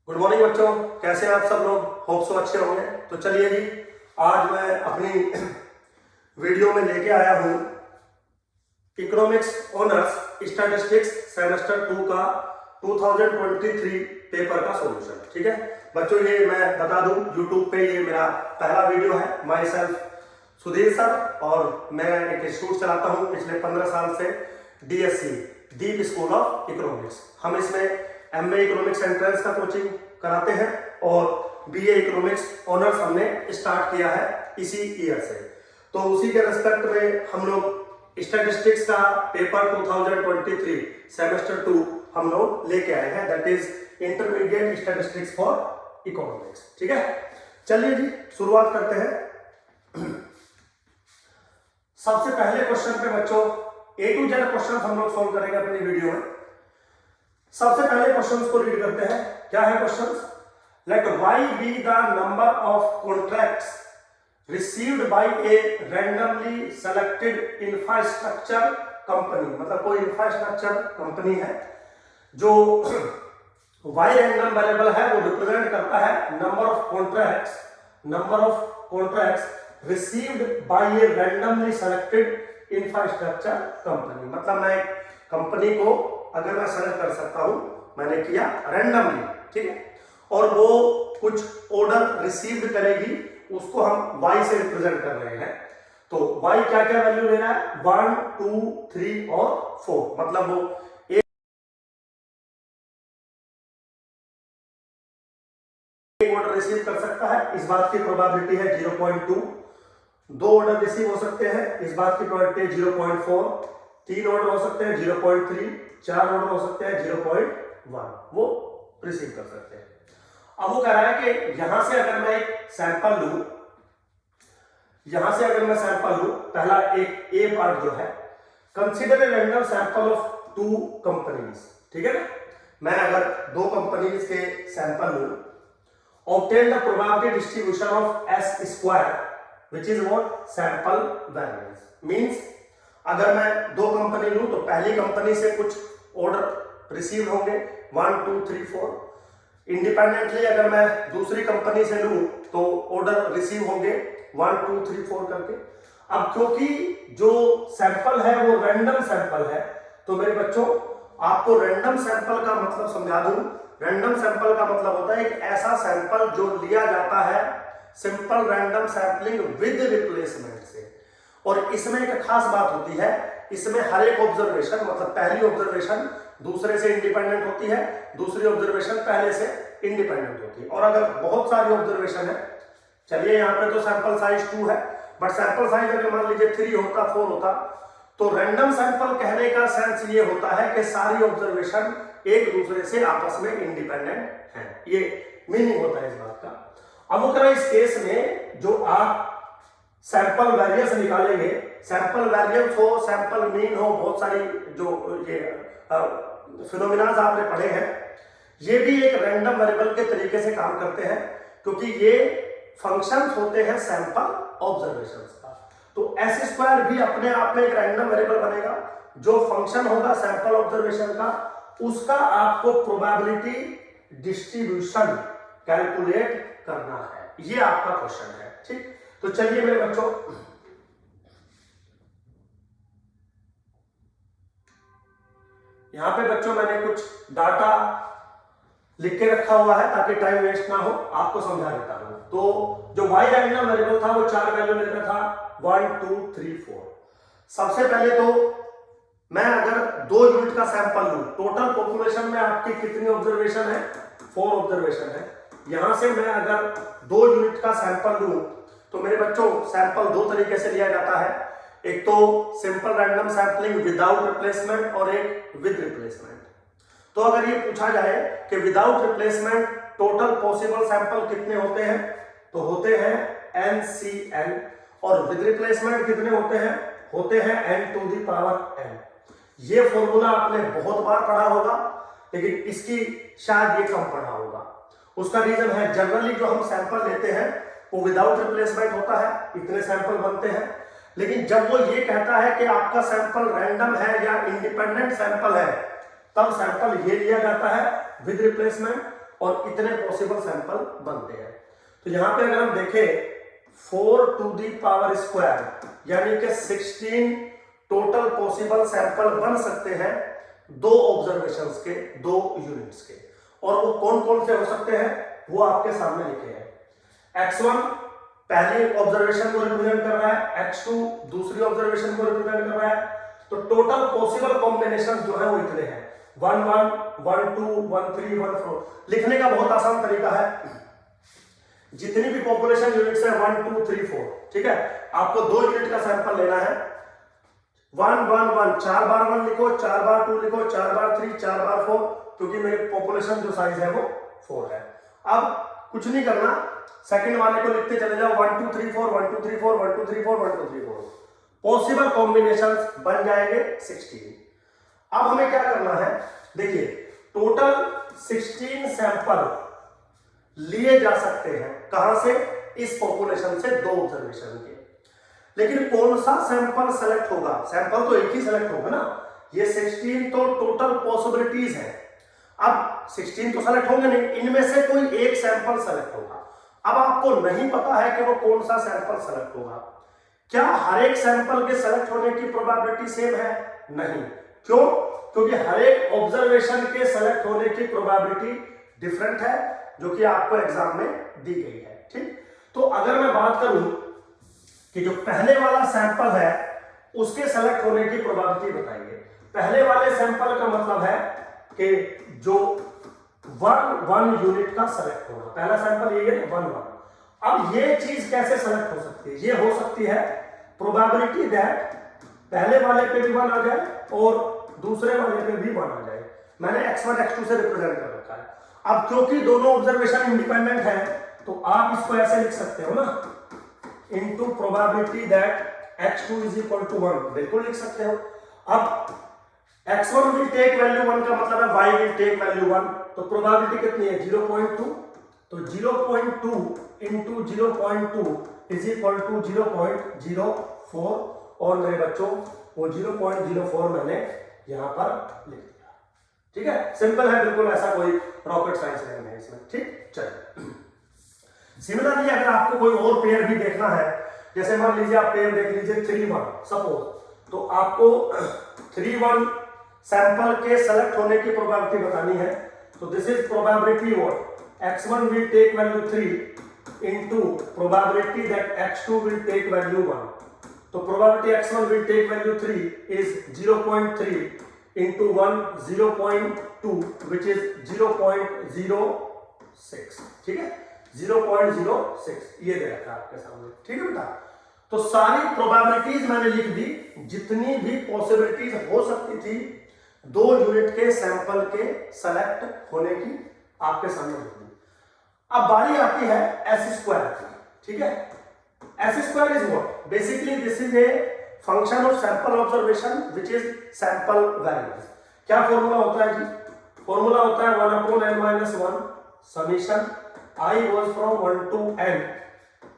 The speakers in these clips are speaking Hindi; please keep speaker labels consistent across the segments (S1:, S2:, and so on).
S1: गुड मॉर्निंग बच्चों, कैसे हैं आप सब लोग। होप सो अच्छे होंगे। तो चलिए जी, आज मैं अपनी वीडियो में लेके आया हूँ इकोनॉमिक्स ऑनर्स स्टैटिस्टिक्स सेमेस्टर 2 का 2023 पेपर का सॉल्यूशन। ठीक है बच्चों, ये मैं बता दूं यूट्यूब पे ये मेरा पहला वीडियो है। माई सेल्फ सुधीर सर, और मैं एक इंस्टीट्यूट चलाता हूँ पिछले 15 साल से, DSC deep school of economics. हम इसमें MA इकोनॉमिक्स एंट्रेंस का कोचिंग कराते हैं और BA इकोनॉमिक्स ऑनर्स हमने स्टार्ट किया है इसी ईयर से। तो उसी के रेस्पेक्ट में हम लोग स्टैटिस्टिक्स का पेपर 2023 सेमेस्टर 2 हम लोग लेके आए हैं, that is intermediate statistics for economics. ठीक है, चलिए जी शुरुआत करते हैं। सबसे पहले क्वेश्चन पे बच्चों A to Z क्वेश्चन हम लोग सॉल्व करेंगे अपनी वीडियो में। सबसे पहले क्वेश्चंस को रीड करते हैं। क्या है questions? Let y be the number of contracts received by a randomly selected infrastructure company। मतलब कोई इंफ्रास्ट्रक्चर कंपनी है जो y रैंडम वेरिएबल है, वो रिप्रेजेंट करता है number of contracts received by A randomly selected infrastructure company. मतलब मैं एक कंपनी को अगर मैं सेलेक्ट कर सकता हूं, मैंने किया रैंडमली, ठीक है, और वो कुछ ऑर्डर रिसीव्ड करेगी, उसको हम y से रिप्रेजेंट कर रहे हैं। तो y क्या क्या वैल्यू ले रहा है? 1, 2, 3 और 4। मतलब वो एक ऑर्डर रिसीव कर सकता है, इस बात की प्रोबेबिलिटी है 0.2। दो ऑर्डर रिसीव हो सकते हैं, इस बात की प्रोबेबिलिटी 0.4। तीन ऑर्डर हो सकते हैं 0.3, चार ऑर्डर हो सकते हैं 0.1, वो रिसीव कर सकते हैं। अब वो कह रहा है कि यहां से अगर मैं एक सैंपल लूं, पहला एक ए पार्ट जो है, consider a random sample of 2 companies. ठीक है ना, मैं अगर 2 कंपनीज के सैंपल लूं, obtain the probability distribution of S square which is what sample variance means। अगर मैं 2 कंपनी लूं तो पहली कंपनी से कुछ ऑर्डर रिसीव होंगे 1, 2, 3, 4। इंडिपेंडेंटली अगर मैं दूसरी कंपनी से लूं तो ऑर्डर रिसीव होंगे 1, 2, 3, 4 करके। अब क्योंकि जो सैंपल है वो रैंडम सैंपल है, तो मेरे बच्चों आपको रैंडम सैंपल का मतलब समझा दूं। रैंडम सैंपल का मतलब होता है एक ऐसा सैंपल जो लिया जाता है simple random sampling with replacement से। और इसमें एक खास बात होती है, इसमें हर एक ऑब्जर्वेशन, मतलब पहली ऑब्जर्वेशन दूसरे से इंडिपेंडेंट होती है, दूसरी ऑब्जर्वेशन पहले से इंडिपेंडेंट होती है। और अगर बहुत सारी ऑब्जर्वेशन है, चलिए यहाँ पे तो सैंपल साइज 2 है, बट सैंपल साइज अगर मान लीजिए 3 होता, 4 होता, तो रैंडम सैंपल कहने का सेंस ये होता है कि सारी ऑब्जर्वेशन एक दूसरे से आपस में इंडिपेंडेंट है, ये मीनिंग होता है इस बात का। अब वो करें इस केस में जो आप सैंपल वेरिएंस निकालेंगे, सैंपल वेरिएंस हो, सैंपल मीन हो, बहुत सारी जो ये फिनोमिनाज आपने पढ़े हैं, ये भी एक रैंडम वेरिएबल के तरीके से काम करते हैं, क्योंकि ये फंक्शंस होते हैं सैंपल ऑब्जर्वेशंस का। तो S स्क्वायर भी अपने आप में एक रैंडम वेरिएबल बनेगा। जो फंक्शन होगा सैंपल ऑब्जर्वेशन का, उसका आपको प्रोबेबिलिटी डिस्ट्रीब्यूशन कैलकुलेट करना है। ये आपका क्वेश्चन है। ठीक, तो चलिए मेरे बच्चों, यहां पे बच्चों मैंने कुछ डाटा लिख के रखा हुआ है ताकि टाइम वेस्ट ना हो, आपको समझा देता हूं। तो जो y रैंडम वेरिएबल था वो 4 वैल्यू लेता था, 1, 2, 3, 4। सबसे पहले तो मैं अगर 2 यूनिट का सैंपल लूं, टोटल पॉपुलेशन में आपकी कितनी ऑब्जर्वेशन है? 4 ऑब्जर्वेशन है। यहां से मैं अगर 2 यूनिट का सैंपल लूं तो मेरे बच्चों सैंपल 2 तरीके से लिया जाता है, एक तो simple random sampling without replacement और एक विद रिप्लेसमेंट। तो अगर ये पूछा जाए कि without replacement total possible sample कितने होते हैं, तो होते हैं NCN, और विद रिप्लेसमेंट कितने होते हैं N to the power N। ये फॉर्मूला आपने बहुत बार पढ़ा होगा, लेकिन इसकी शायद ये कम पढ़ा होगा। उसका रीजन है, जनरली जो हम सैंपल लेते हैं वो विदाउट रिप्लेसमेंट होता है, इतने सैंपल बनते हैं। लेकिन जब वो ये कहता है कि आपका सैंपल रैंडम है या इंडिपेंडेंट सैंपल है, तब सैंपल ये लिया जाता है विद रिप्लेसमेंट। और इतने पॉसिबल सैंपल बनते हैं। तो यहां पे अगर हम देखें 4 टू दी पावर स्क्वायर यानी कि 16 टोटल पॉसिबल सैंपल बन सकते हैं दो ऑब्जर्वेशंस के, दो यूनिट्स के। और वो कौन कौन से हो सकते हैं वो आपके सामने लिखे हैं। x1 पहली ऑब्जर्वेशन को रिप्रेजेंट कर रहा है, x2 दूसरी ऑब्जर्वेशन को रिप्रेजेंट कर रहा है। तो टोटल पॉसिबल कॉम्बिनेशन जो है वो इतने हैं 1 1 1 2 1 3 1 4। लिखने का बहुत आसान तरीका है, जितनी भी पॉपुलेशन यूनिट्स है 1 2 3 4, ठीक है। आपको 2 यूनिट का सैंपल लेना है 1 1 1, 4 बार 1 लिखो, 4 बार 2 लिखो, 4 बार 3, 4 बार 4, क्योंकि मेरी पॉपुलेशन जो साइज है वो 4 है। अब कुछ नहीं करना, सेकंड वाले को लिखते चले जाओ 1 2 3 4 1 2 3 4 1 2 3 4 1 2 3 4। पॉसिबल कॉम्बिनेशंस बन जाएंगे 16। अब हमें क्या करना है, देखिए टोटल 16 सैंपल लिए जा सकते हैं, कहां से, इस पॉपुलेशन से, दो ऑब्जर्वेशन के। लेकिन कौन सा सैंपल सेलेक्ट होगा, सैंपल तो एक ही सेलेक्ट होगा ना, ये 16 तो टोटल पॉसिबिलिटीज है। अब 16 तो सेलेक्ट होंगे नहीं, इनमें से कोई एक सैंपल सेलेक्ट होगा। अब आपको नहीं पता है कि वो कौन सा सैंपल सेलेक्ट होगा। क्या हर एक सैंपल के सेलेक्ट होने की प्रोबेबिलिटी सेम है? नहीं। क्यों? क्योंकि हर एक ऑब्जर्वेशन के सेलेक्ट होने की प्रोबेबिलिटी डिफरेंट है, जो कि आपको एग्जाम में दी गई है, ठीक। तो अगर मैं बात करूं कि जो पहले वाला सैंपल है उसके सेलेक्ट होने की प्रोबेबिलिटी बताइए। पहले वाले सैंपल का मतलब है कि जो 1 1 यूनिट का सेलेक्ट होना, पहला सैंपल ये है 1 1। अब ये चीज कैसे सेलेक्ट हो सकती है? ये हो सकती है प्रोबेबिलिटी दैट पहले वाले पे भी 1 आ जाए और दूसरे वाले पे भी 1 आ जाए। मैंने x1 x2 से रिप्रेजेंट कर रखा है। अब क्योंकि दोनों ऑब्जर्वेशन इंडिपेंडेंट है तो आप इसको ऐसे लिख सकते हो ना, into probability that x2 is equal to 1, बिल्कुल लिख सकते हो। अब x1 विल टेक वैल्यू 1 का मतलब है y विल टेक वैल्यू 1, तो प्रोबेबिलिटी कितनी है 0.2, तो 0.2 इंटू 0.2 इज इक्वल टू 0.04। और मेरे बच्चों वो 0.04 मैंने यहां पर लिख दिया, ठीक है। सिंपल है बिल्कुल, ऐसा कोई रॉकेट साइंस नहीं है इसमें, ठीक। चलिए सिमिलरली अगर आपको कोई और पेयर भी देखना है, जैसे मान लीजिए आप पेयर देख लीजिए 3 1 सपोज, तो आपको 3 1 सैंपल के सेलेक्ट होने की प्रोबेबिलिटी बतानी है। तो this is probability what, x1 will take value 3 into probability that x2 will take value 1. तो probability x1 will take value 3 is 0.3 into 1 0.2 which is 0.06, ठीक है 0.06 ये दे रखा है आपके सामने, ठीक है बेटा। तो सारी प्रोबेबिलिटीज मैंने लिख दी, जितनी भी पॉसिबिलिटीज हो सकती थी 2 यूनिट के सैंपल के सेलेक्ट होने की आपके सामने लिख दी। अब बारी आती है एस स्क्वायर की, ठीक है। S square is what, basically this is a function of sample observation which is sample variance. क्या फॉर्मूला होता है जी? फॉर्मूला होता है 1/n-1 summation i goes from 1 to n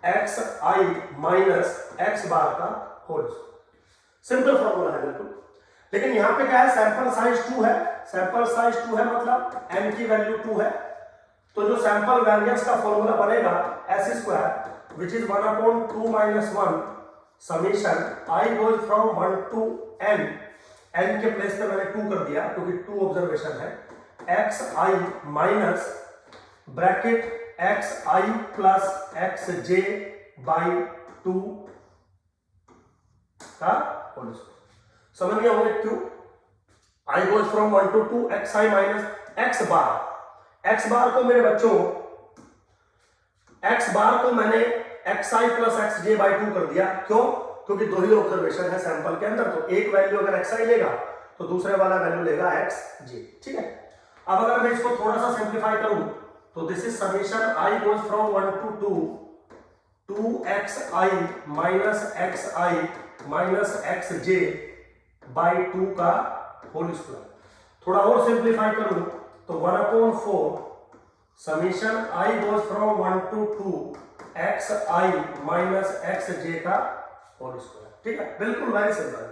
S1: xi minus x बार का होल। सिंपल फॉर्मूला है बिल्कुल, लेकिन यहां पे क्या है, सैंपल साइज 2 है, सैंपल साइज 2 है मतलब n की वैल्यू 2 है। तो जो सैंपल वेरिएंस का फॉर्मूला बनेगा S square which is 1/2 - 1 summation i goes from 1 to n, n के प्लेस पे मैंने 2 कर दिया क्योंकि 2 ऑब्जर्वेशन है, xi minus bracket xi plus xj by 2 का होल स्क्वायर। समझ गए होंगे क्यों? i goes from 1 to 2 xi minus x bar, x बार को मेरे बच्चों x बार को मैंने xi प्लस xj बाई 2 कर दिया। क्यों? क्योंकि दो ही ऑब्जर्वेशन है सैंपल के अंदर, तो एक वैल्यू अगर xi लेगा तो दूसरे वाला वैल्यू लेगा xj, ठीक है। अब अगर मैं इसको थोड़ा सा सिंप्लीफाई करूं तो this is summation i goes from 1 to 2xi minus xi minus xj by 2 का होल स्क्वायर। थोड़ा और सिंप्लीफाई करूं तो 1/4 summation i goes from 1 to 2xi minus xj का होल स्क्वायर, ठीक है। बिल्कुल वेरी सिंपल।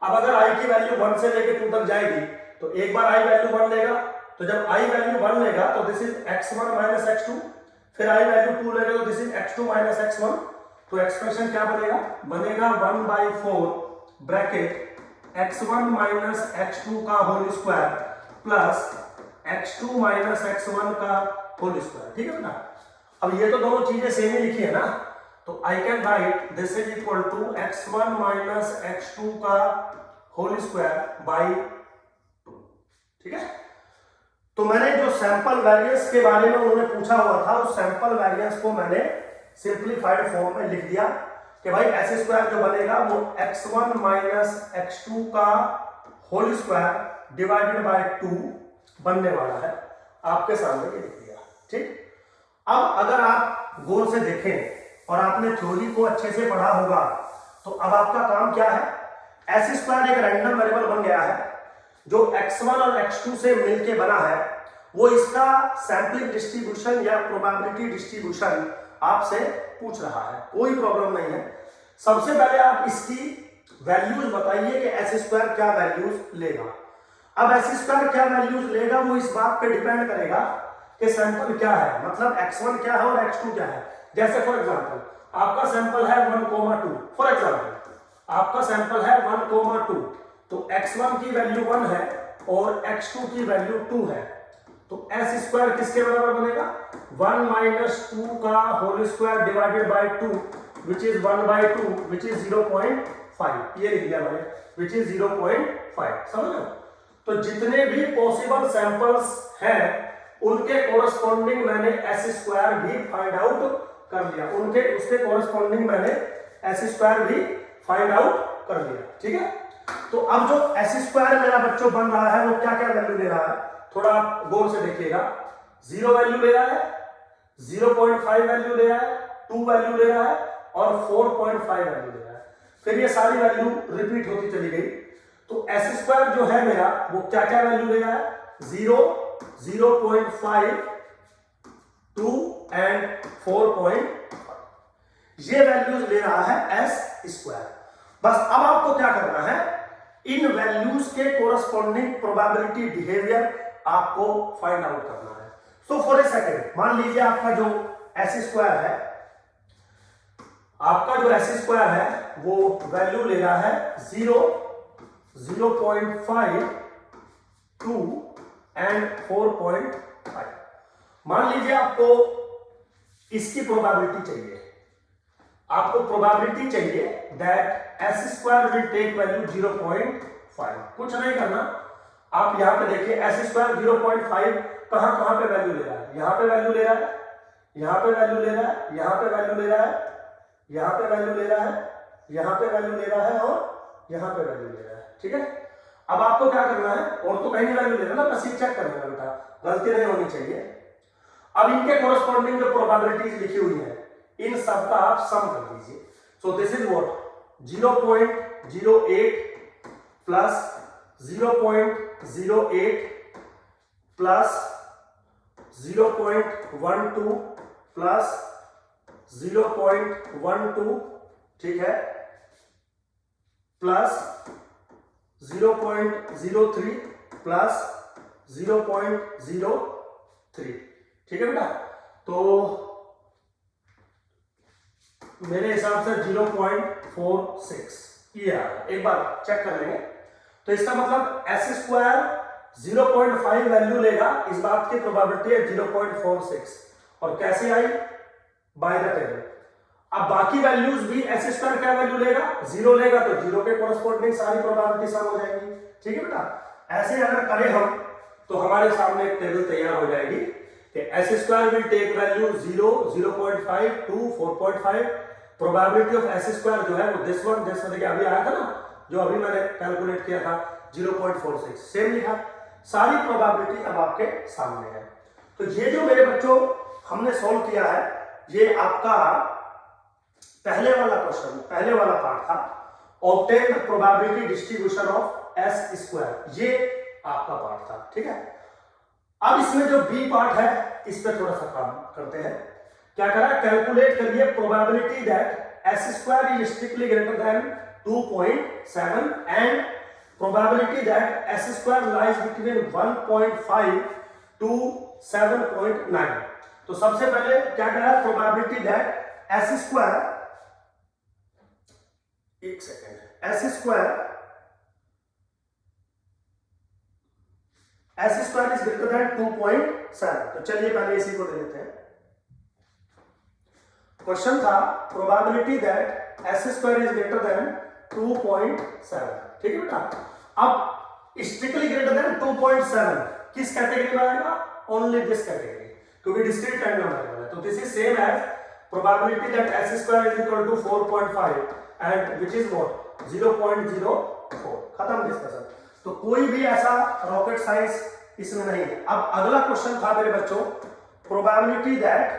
S1: अब अगर i की वैल्यू 1 से लेकर 2 तक जाएगी तो एक बार i वैल्यू 1 लेगा तो जब i वैल्यू 1 लेगा तो this is x1 minus x2, फिर i वैल्यू 2 लेगा तो this is x2 minus x1। तो एक्सप्रेशन क्या बनेगा? बनेगा 1/4 ब्रैकेट x1 माइनस x2 का whole square plus x2 minus x1 का होल स्क्वायर। ठीक है बेटा, अब ये तो दोनों चीजें सेम ही लिखी है ना, तो I can write this is equal to x1 minus x2 का होल स्क्वायर बाई 2। ठीक है, तो मैंने जो सैंपल वेरिएंस के बारे में उन्होंने पूछा हुआ था, उस सैंपल वेरिएंस को मैंने सिंप्लीफाइड फॉर्म में लिख दिया कि भाई s स्क्वायर जो बनेगा वो x1 माइनस x2 का होल स्क्वायर डिवाइडेड बाय 2 बनने वाला है। आपके सामने ये लिख दिया। ठीक, अब अगर आप गौर से देखें और आपने थ्योरी को अच्छे से पढ़ा होगा तो अब आपका काम क्या है? s स्क्वायर एक रैंडम वेरिएबल बन गया है जो x1 और x2 से मिलके बना है, वो इसका सैंपलिंग डिस्ट्रीब्यूशन या प्रोबेबिलिटी डिस्ट्रीब्यूशन आपसे पूछ रहा है। कोई प्रॉब्लम नहीं है। सबसे पहले आप इसकी वैल्यूज बताइए कि s स्क्वायर क्या वैल्यूज लेगा। अब s स्क्वायर क्या वैल्यूज लेगा वो इस बात पे डिपेंड करेगा कि सैंपल क्या है, मतलब x1 क्या है और x2 क्या है। जैसे फॉर एग्जांपल आपका सैंपल है 1,2, फॉर एग्जांपल आपका सैंपल है 1,2, तो x1 की वैल्यू 1 है और x2 की वैल्यू 2 है, तो s स्क्वायर किसके बराबर बनेगा? 1 माइनस 2 का whole square divided by 2 which is 1/2 which is 0.5। ये लिख दिया मैंने, विच इज 0.5। समझ लो, तो जितने भी पॉसिबल सैंपल्स हैं उनके कोरस्पॉन्डिंग मैंने s स्क्वायर भी फाइंड आउट कर लिया, उनके उसके कोरस्पॉन्डिंग मैंने s स्क्वायर भी फाइंड आउट कर लिया। ठीक है, तो अब जो s स्क्वायर मेरा बच्चों बन रहा है वो क्या क्या वैल्यू ले रहा है, थोड़ा आप गौर से देखिएगा। 0 वैल्यू ले रहा है, 0.5 वैल्यू ले रहा है, 2 वैल्यू ले रहा है और 4.5 वैल्यू ले रहा है। फिर ये सारी वैल्यू रिपीट होती चली गई। तो s स्क्वायर जो है मेरा वो क्या क्या वैल्यू ले रहा है? 0, 0.5, 2 एंड 4.5, ये वैल्यूज ले रहा है s स्क्वायर। बस अब आपको क्या करना है, इन वैल्यूज के कोरस्पॉन्डिंग प्रोबेबिलिटी बिहेवियर आपको फाइंड आउट करना है। सो फॉर ए सेकेंड मान लीजिए आपका जो s स्क्वायर है, आपका जो s स्क्वायर है वो वैल्यू ले रहा है 0, 0.5, 2 एंड 4.5। मान लीजिए आपको इसकी प्रोबेबिलिटी चाहिए, आपको प्रोबेबिलिटी चाहिए that s square will take value 0.5। कुछ नहीं करना, आप यहां पे देखिए s स्क्वायर 0.5 कहां पे वैल्यू ले रहा है? यहां पे वैल्यू ले रहा है, यहां पे वैल्यू ले रहा है, यहां पे वैल्यू ले रहा है, यहां पे वैल्यू ले रहा है, यहां पे वैल्यू ले रहा है और यहां पे वैल्यू ले रहा है। ठीक है, अब आपको क्या करना है, और तो कहीं नहीं वैल्यू ले रहा ना, बस ये चेक कर लेना बेटा, गलती नहीं होनी चाहिए। अब इनके कोरस्पॉन्डिंग जो प्रोबेबिलिटीज लिखी हुई है इन सब का आप सम कर दीजिए। So this is what 0.08 plus 0.08 plus 0.12 plus 0.12, ठीक है, प्लस 0.03 प्लस 0.03। ठीक है बेटा, तो मेरे हिसाब से 0.46 ये आ रहा है। एक बार चेक कर लेंगे। तो इसका मतलब s स्क्वायर 0.5 वैल्यू लेगा, इस बात की प्रोबेबिलिटी है 0.46। और कैसे आई? By the table. अब बाकी वैल्यूज भी s स्क्वायर क्या वैल्यू लेगा? 0 लेगा, तो 0 के कोरस्पॉन्डिंग सारी प्रोबेबिलिटी सम हो जाएगी। ठीक है बेटा, ऐसे अगर करें हम तो हमारे सामने एक टेबल तैयार हो जाएगी कि s square will take value 0, 0.5, 2, 4.5। Probability of s square जो है वो दिस वन देखिए अभी आया था ना, जो अभी मैंने कैलकुलेट किया था 0.46, सेम लिखा। सारी प्रोबेबिलिटी अब आपके सामने है। तो ये जो मेरे बच्चों हमने सॉल्व किया है, ये आपका पहले वाला क्वेश्चन, पहले वाला पार्ट था, obtain the probability distribution of s square, ये आपका पार्ट था। ठीक है, अब इसमें जो बी पार्ट है इस पे थोड़ा सा काम करते हैं। क्या करा? कैलकुलेट करिए probability that s square is strictly greater than 2.7 and probability that s square lies between 1.5 to 7.9। तो सबसे पहले क्या कह रहा है, प्रोबेबिलिटी दैट एस स्क्वायर, एक second, S square is greater than 2.7। तो चलिए पहले इसी को दे लेते हैं। क्वेश्चन था probability that S square is greater than 2.7। ठीक है बेटा, अब स्ट्रिक्टली ग्रेटर देन 2.7 किस कैटेगरी में आएगा, ओनली दिस कैटेगरी, क्योंकि डिस्क्रीट टाइम नंबर है। तो this is same as probability that S square is equal to 4.5 and which is what 0.04। खत्म डिस्कशन। तो कोई भी ऐसा रॉकेट साइंस इसमें नहीं है। अब अगला क्वेश्चन था मेरे बच्चों, probability that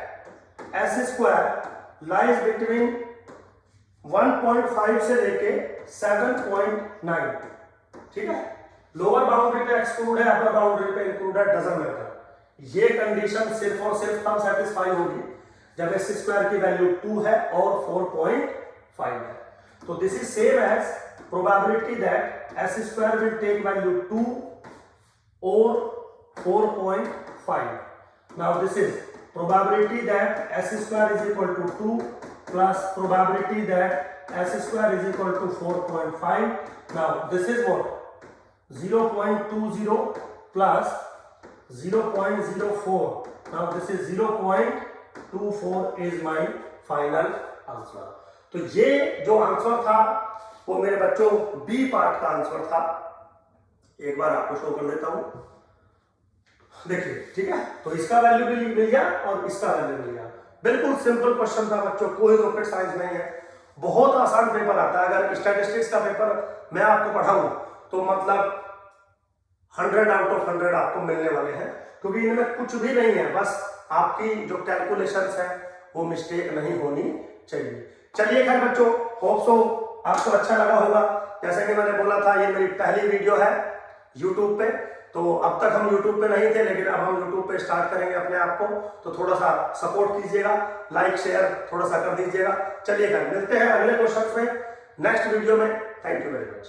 S1: S square lies between 1.5 से लेके 7.9। ठीक है, लोअर बाउंड्री पे एक्सक्लूड है, अपर बाउंड्री पे इंक्लूड है, डजंट मैटर। ये कंडीशन सिर्फ और सिर्फ तब सेटिस्फाई होगी जब एस स्क्वायर की वैल्यू 2 है और 4.5 है। तो this is same as probability that S square will take value 2 और 4.5। Now this is probability that s square is equal to 2 plus probability that s square is equal to 4.5. Now this is what 0.20 plus 0.04. Now this is 0.24 is my final answer. तो ये जो आंसर था वो मेरे बच्चों बी पार्ट का आंसर था। एक बार आपको शो कर देता हूं, देखिए। ठीक है, तो इसका वैल्यू भी मिल गया और इसका वैल्यू मिल गया। बिल्कुल सिंपल क्वेश्चन था बच्चों, कोई रॉकेट साइंस नहीं है, बहुत आसान पेपर आता है। अगर स्टैटिस्टिक्स का पेपर मैं आपको पढ़ाऊं तो मतलब 100 आउट ऑफ 100 आपको मिलने वाले हैं, क्योंकि इनमें कुछ भी नहीं है, बस आपकी जो कैलकुलेशंस है वो मिस्टेक नहीं होनी चाहिए। चलिए खैर बच्चों, होप सो आपको अच्छा लगा होगा। जैसे कि मैंने बोला था, ये मेरी पहली वीडियो है यूट्यूब पे। तो अब तक हम YouTube पे नहीं थे, लेकिन अब हम YouTube पे स्टार्ट करेंगे अपने आप को। तो थोड़ा सा सपोर्ट कीजिएगा, लाइक शेयर थोड़ा सा कर दीजिएगा। चलिए मिलते हैं अगले क्वेश्चन में नेक्स्ट वीडियो में। Thank you very much.